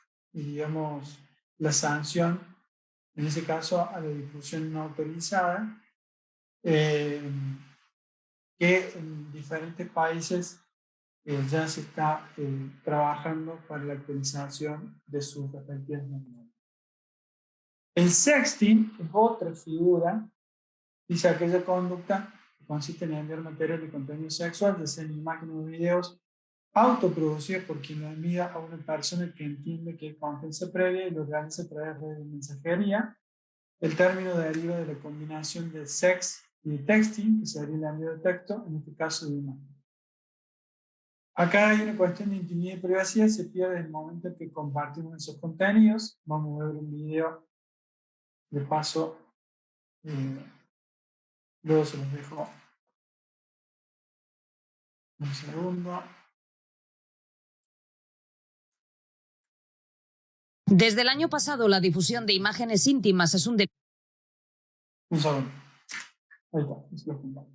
sanción, en ese caso, a la difusión no autorizada, que en diferentes países ya se está trabajando para la actualización de sus respectivas normas. El sexting es otra figura, dice aquella conducta que consiste en enviar material de contenido sexual, ya sea en imágenes o videos, autoproducidos por quien lo envía a una persona que entiende que hay confianza previa y lo realiza a través de redes de mensajería. El término deriva de la combinación de sex y texting, que sería el envío de texto, en este caso de imagen. Acá hay una cuestión de intimidad y privacidad, se pierde en el momento en que compartimos esos contenidos. Vamos a ver un video de paso, luego se los dejo un segundo. Desde el año pasado, la difusión de imágenes íntimas es un Un segundo. Ahí está, es lo que va.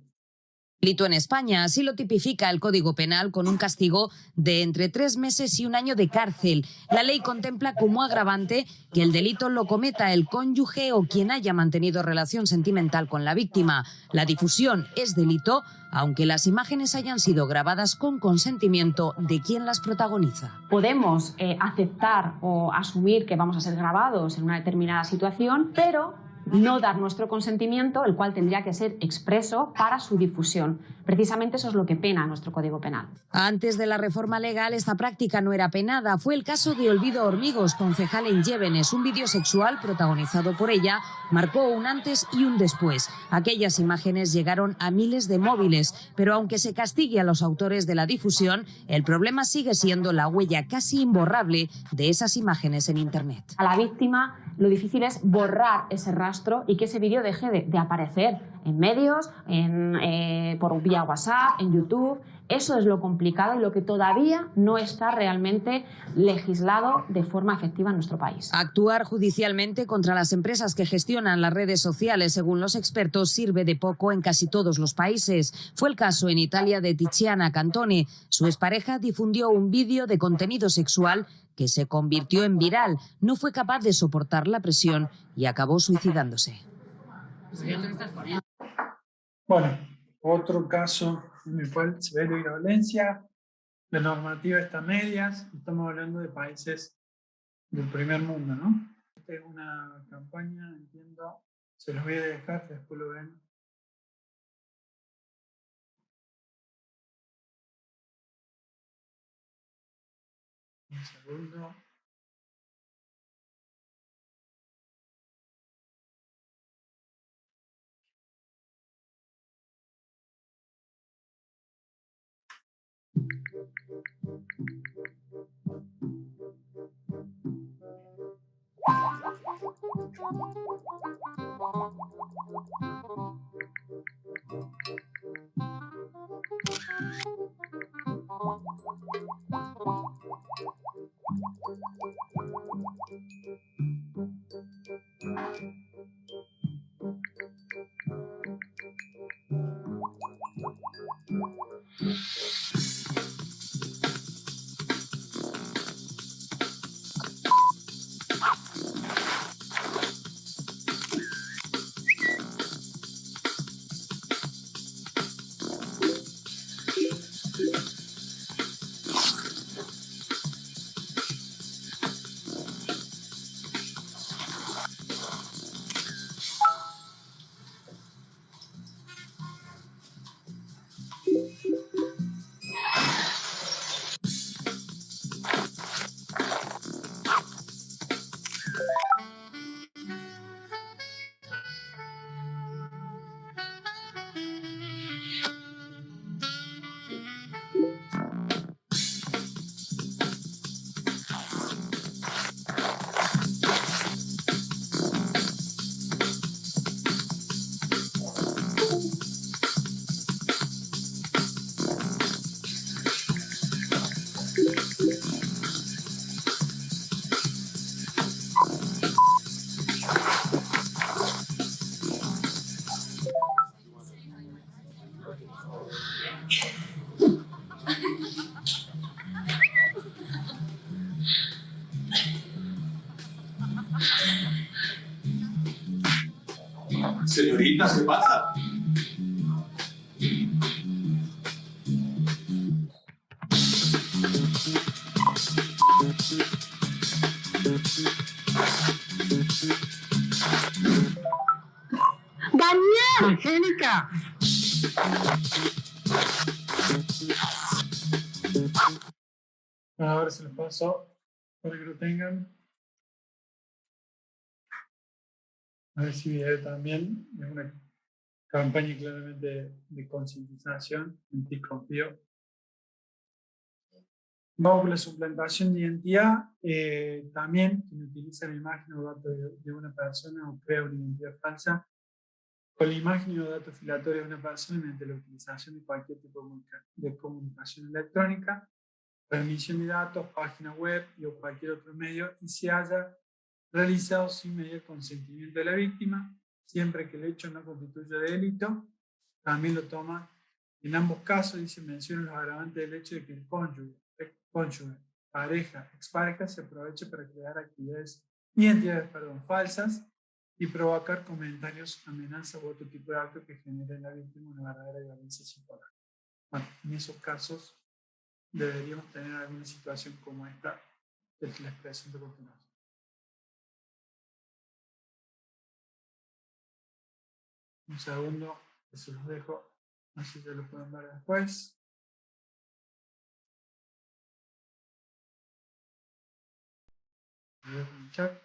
delito en España. Así lo tipifica el Código Penal con un castigo de entre 3 meses y 1 año de cárcel. La ley contempla como agravante que el delito lo cometa el cónyuge o quien haya mantenido relación sentimental con la víctima. La difusión es delito, aunque las imágenes hayan sido grabadas con consentimiento de quien las protagoniza. Podemos aceptar o asumir que vamos a ser grabados en una determinada situación, pero no dar nuestro consentimiento, el cual tendría que ser expreso para su difusión. Precisamente eso es lo que pena nuestro Código Penal. Antes de la reforma legal, esta práctica no era penada. Fue el caso de Olvido Hormigos, concejal en Llévenes. Un vídeo sexual protagonizado por ella marcó un antes y un después. Aquellas imágenes llegaron a miles de móviles, pero aunque se castigue a los autores de la difusión, el problema sigue siendo la huella casi imborrable de esas imágenes en Internet. A la víctima lo difícil es borrar ese rastro y que ese vídeo deje de aparecer en medios, por vía WhatsApp, en YouTube. Eso es lo complicado y lo que todavía no está realmente legislado de forma efectiva en nuestro país. Actuar judicialmente contra las empresas que gestionan las redes sociales, según los expertos, sirve de poco en casi todos los países. Fue el caso en Italia de Tiziana Cantone. Su expareja difundió un vídeo de contenido sexual que se convirtió en viral. No fue capaz de soportar la presión y acabó suicidándose. Bueno, otro caso en el cual se ve la violencia, la normativa está a medias, estamos hablando de países del primer mundo, ¿no? Esta es una campaña, entiendo, se los voy a dejar, después lo ven. Un segundo. Señorita, ¿qué pasa? ¡Daniel! ¡Angélica! Ahora se los paso para que lo tengan. A ver si video también es una campaña claramente de concientización, anticonfío. Vamos con la suplantación de identidad. También quien utiliza la imagen o datos de una persona o crea una identidad falsa con la imagen o datos filatorios de una persona mediante la utilización de cualquier tipo de comunicación electrónica, transmisión de datos, página web y o cualquier otro medio, y se haya realizado sin medio consentimiento de la víctima, siempre que el hecho no constituya delito. También lo toma. En ambos casos, dice, menciona los agravantes del hecho de que el cónyuge, pareja, expareja, se aproveche para crear identidades falsas y provocar comentarios, amenazas u otro tipo de acto que genere en la víctima una verdadera violencia psicológica. Bueno, en esos casos deberíamos tener alguna situación como esta que les presento a continuación. Un segundo, eso los dejo, así que lo pueden ver después. Voy a el chat.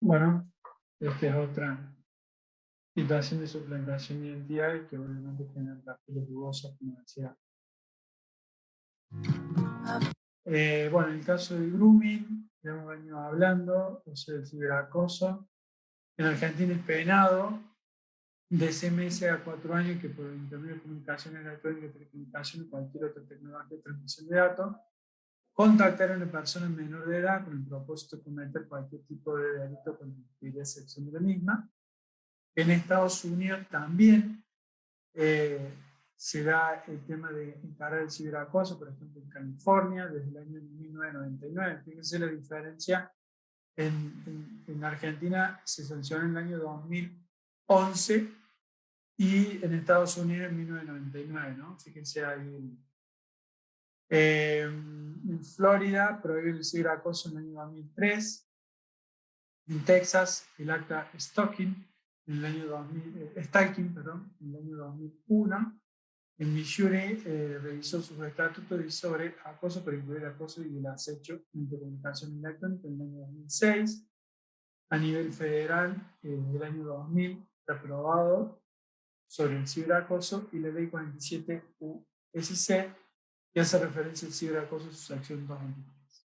Bueno, esta es otra situación de suplantación de identidades que obviamente generan perfiles dudosos, como decía. Bueno, en el caso del grooming, ya hemos venido hablando, o sea, el ciberacoso, en Argentina es penado de 6 meses a 4 años que por intermedio de comunicación electrónica, telecomunicación o cualquier otra tecnología de transmisión de datos, contactar a una persona menor de edad con el propósito de cometer cualquier tipo de delito con la actividad sexual de la misma. En Estados Unidos también se da el tema de encarar el ciberacoso, por ejemplo en California, desde el año 1999. Fíjense la diferencia. En Argentina se sancionó en el año 2011 y en Estados Unidos en 1999, ¿no? Fíjense ahí. En Florida prohibió el ciberacoso en el año 2003. En Texas el acta stalking en el año 2001. En Missouri revisó sus estatutos sobre acoso, pero incluir acoso y el acecho en comunicación electrónica en el año 2006. A nivel federal, el año 2000 fue aprobado sobre el ciberacoso y la ley 47 USC que hace referencia al ciberacoso en su sección 223.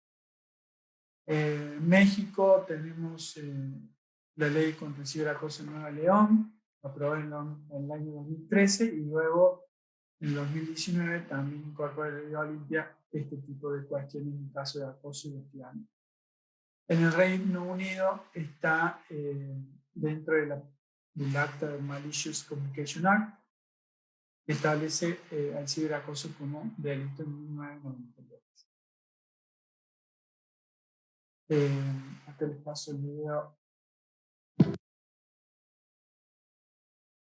En México tenemos la ley contra el ciberacoso en Nueva León, aprobada en el año 2013, y luego en el 2019 también incorporó la ley Olimpia este tipo de cuestiones en caso de acoso y hostigamiento. En el Reino Unido está dentro del Acta de Malicious Communication Act, que establece el ciberacoso como delito en 1992. Acá les paso el video.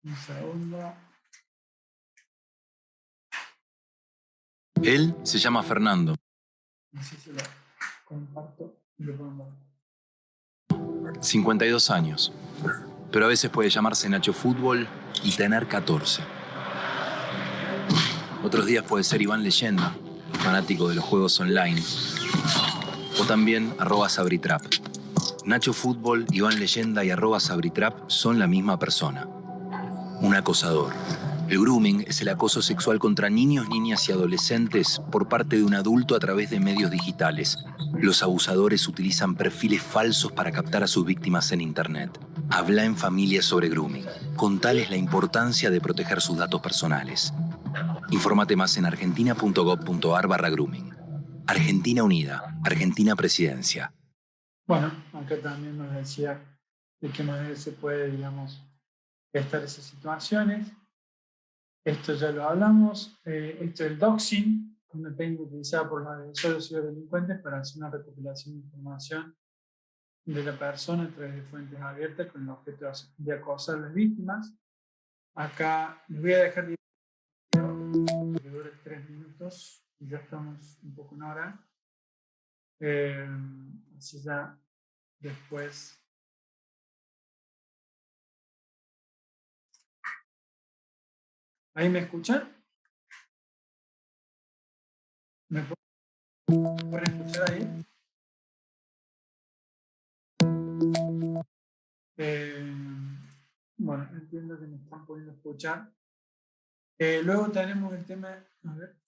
Un segundo. Él se llama Fernando. No sé si lo comparto y lo pongo. 52 años. Pero a veces puede llamarse Nacho Fútbol y tener 14. Otros días puede ser Iván Leyenda, fanático de los juegos online. O también @Sabritrap. Nacho Fútbol, Iván Leyenda y @Sabritrap son la misma persona. Un acosador. El grooming es el acoso sexual contra niños, niñas y adolescentes por parte de un adulto a través de medios digitales. Los abusadores utilizan perfiles falsos para captar a sus víctimas en Internet. Habla en familia sobre grooming. Contales la importancia de proteger sus datos personales. Infórmate más en argentina.gov.ar/grooming. Argentina Unida. Argentina Presidencia. Bueno, acá también nos decía de qué manera se puede, digamos, gestar esas situaciones. Esto ya lo hablamos. Esto es el doxing, una técnica utilizada por los agresores y delincuentes para hacer una recopilación de información de la persona a través de fuentes abiertas con el objeto de acosar a las víctimas. Acá les voy a dejar que dure 3 minutos y ya estamos un poco en hora. Así ya después. ¿Ahí me escuchan? ¿Me pueden escuchar ahí? Bueno, entiendo que me están pudiendo escuchar. Luego tenemos el tema, a ver.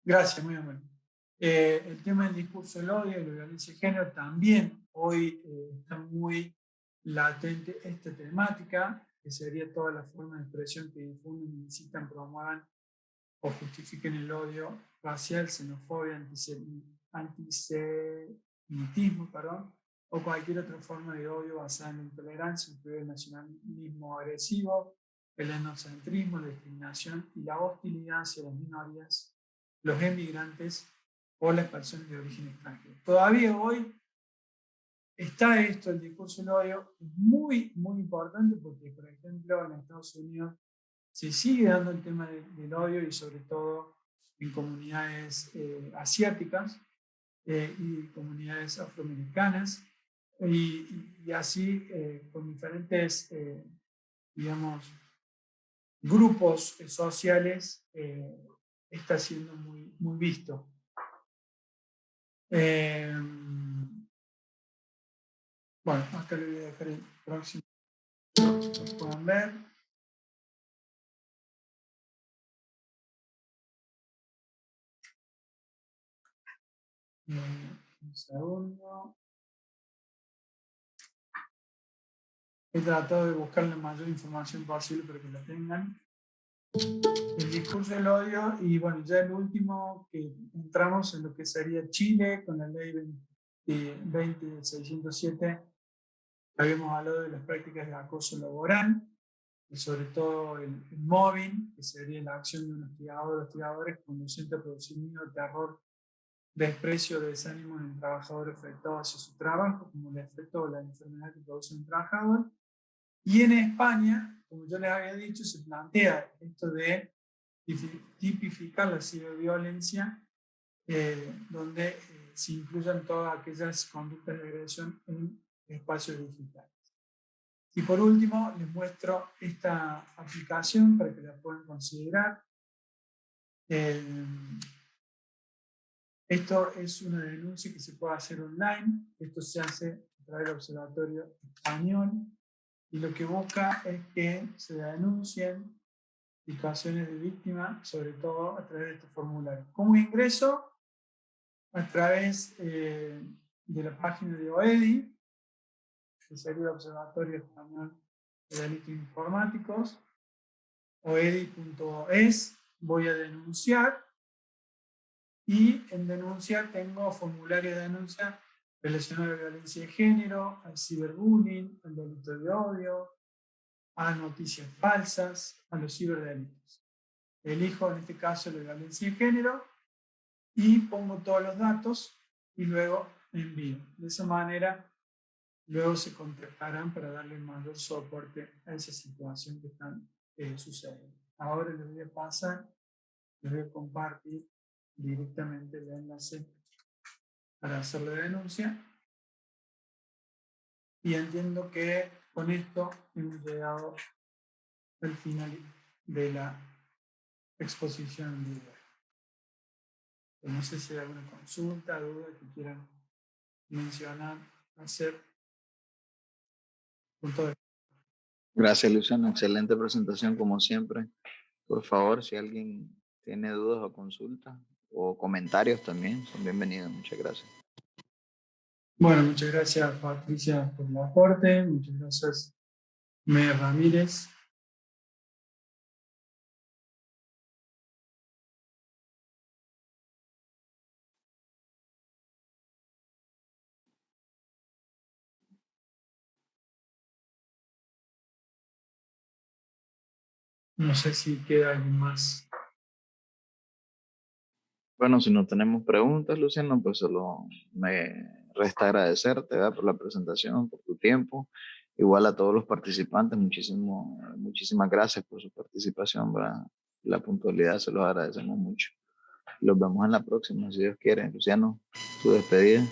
Gracias, muy amable. El tema del discurso del odio y la violencia de género también hoy está muy latente esta temática, que sería toda la forma de expresión que difunden, incitan, promuevan o justifiquen el odio racial, xenofobia, antisemitismo, o cualquier otra forma de odio basada en la intolerancia, incluido el nacionalismo agresivo, el etnocentrismo, la discriminación y la hostilidad hacia las minorías, los emigrantes o las personas de origen extranjero. Todavía hoy está esto, el discurso del odio, muy, muy importante porque, por ejemplo, en Estados Unidos se sigue dando el tema del odio y sobre todo en comunidades asiáticas y comunidades afroamericanas y así con diferentes, digamos, grupos sociales está siendo muy, muy visto. Bueno, acá le voy a dejar el próximo para que lo puedan ver. Un segundo. He tratado de buscar la mayor información posible para que la tengan. El discurso del odio, y bueno, ya el último que entramos en lo que sería Chile con la ley 20607. Habíamos hablado de las prácticas de acoso laboral, y sobre todo el mobbing, que sería la acción de un hostigador o hostigadores conduciente a producir miedo, terror, desprecio o desánimo en el trabajador afectado hacia su trabajo, como el efecto o la enfermedad que produce un trabajador. Y en España, como yo les había dicho, se plantea esto de tipificar la ciberviolencia, donde se incluyan todas aquellas conductas de agresión en espacios digitales. Y por último, les muestro esta aplicación para que la puedan considerar. Esto es una denuncia que se puede hacer online. Esto se hace a través del Observatorio Español y lo que busca es que se denuncien situaciones de víctima, sobre todo a través de estos formularios. ¿Cómo ingreso? A través de la página de OEDI, que sería el Observatorio Español de Delitos Informáticos, oedi.es, voy a denunciar, y en denuncia tengo formulario de denuncia relacionado a la violencia de género, al ciberbullying, al delito de odio, a noticias falsas, a los ciberdelitos. Elijo en este caso la violencia de género y pongo todos los datos y luego envío. De esa manera, luego se contactarán para darle mayor soporte a esa situación que están sucediendo. Ahora les voy a pasar, les voy a compartir directamente el enlace para hacer la denuncia. Y entiendo que con esto hemos llegado al final de la exposición de hoy. No sé si hay alguna consulta, duda que quieran mencionar, hacer. Con todo. Gracias, Luciano. Excelente presentación, como siempre. Por favor, si alguien tiene dudas o consultas o comentarios también, son bienvenidos. Muchas gracias. Bueno, muchas gracias, Patricia, por el aporte. Muchas gracias, Mer Ramírez. No sé si queda alguien más. Bueno, si no tenemos preguntas, Luciano, pues solo me resta agradecerte, ¿verdad?, por la presentación, por tu tiempo. Igual a todos los participantes, muchísimas gracias por su participación, ¿verdad? La puntualidad se los agradecemos mucho. Los vemos en la próxima, si Dios quiere. Luciano, tu despedida.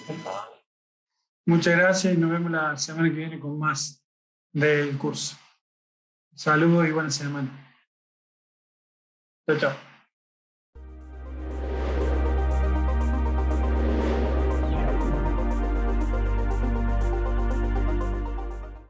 Muchas gracias y nos vemos la semana que viene con más del curso. Saludos y buena semana. Chao, chao.